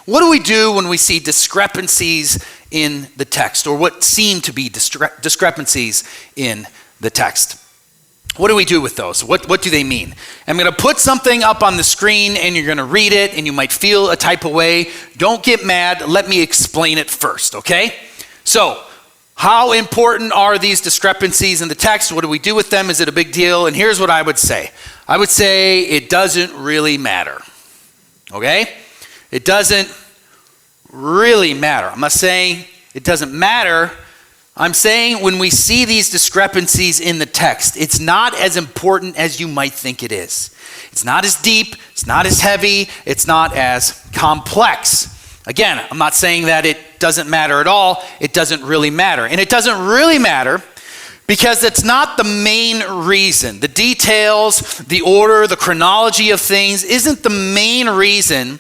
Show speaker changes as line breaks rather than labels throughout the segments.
What do we do when we see discrepancies in the text, or what seem to be discrepancies in the text? What do we do with those? What do they mean? I'm going to put something up on the screen and you're going to read it and you might feel a type of way. Don't get mad. Let me explain it first, okay? So, how important are these discrepancies in the text? What do we do with them? Is it a big deal? And here's what I would say. I would say it doesn't really matter, okay? It doesn't really matter. I'm not saying it doesn't matter. I'm saying when we see these discrepancies in the text, it's not as important as you might think it is. It's not as deep, it's not as heavy, it's not as complex. Again, I'm not saying that it doesn't matter at all. It doesn't really matter. And it doesn't really matter because it's not the main reason. The details, the order, the chronology of things isn't the main reason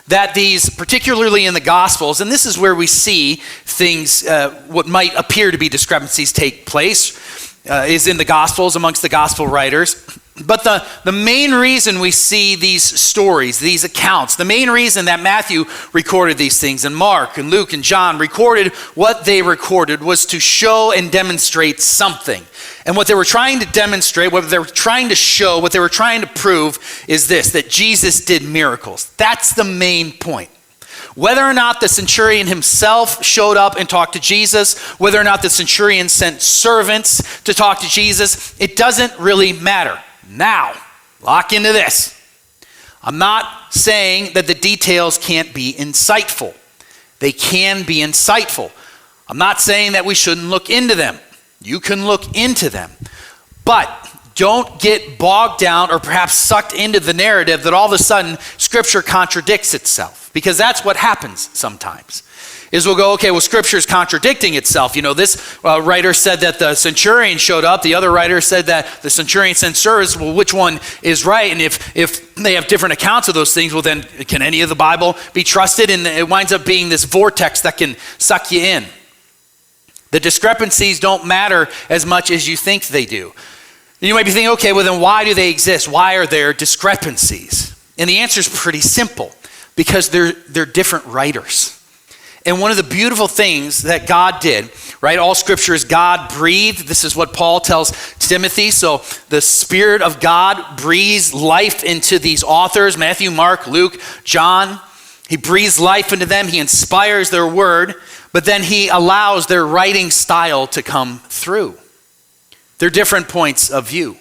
that these, particularly in the Gospels, and this is where we see things, what might appear to be discrepancies take place, is in the Gospels, amongst the Gospel writers. But the main reason we see these stories, these accounts, the main reason that Matthew recorded these things, and Mark and Luke and John recorded what they recorded, was to show and demonstrate something. And what they were trying to demonstrate, what they were trying to show, what they were trying to prove is this, that Jesus did miracles. That's the main point. Whether or not the centurion himself showed up and talked to Jesus, whether or not the centurion sent servants to talk to Jesus, it doesn't really matter. Now, lock into this. I'm not saying that the details can't be insightful. They can be insightful. I'm not saying that we shouldn't look into them. You can look into them. But don't get bogged down or perhaps sucked into the narrative that all of a sudden Scripture contradicts itself. Because that's what happens sometimes. Is we'll go, okay, well, Scripture is contradicting itself. You know, this writer said that the centurion showed up. The other writer said that the centurion sent servants. Well, which one is right? And if they have different accounts of those things, well, then can any of the Bible be trusted? And it winds up being this vortex that can suck you in. The discrepancies don't matter as much as you think they do. You might be thinking, okay, well, then why do they exist? Why are there discrepancies? And the answer is pretty simple. Because they're different writers. And one of the beautiful things that God did, right? All Scripture is God breathed. This is what Paul tells Timothy. So the Spirit of God breathes life into these authors, Matthew, Mark, Luke, John. He breathes life into them. He inspires their word, but then he allows their writing style to come through. They're different points of view.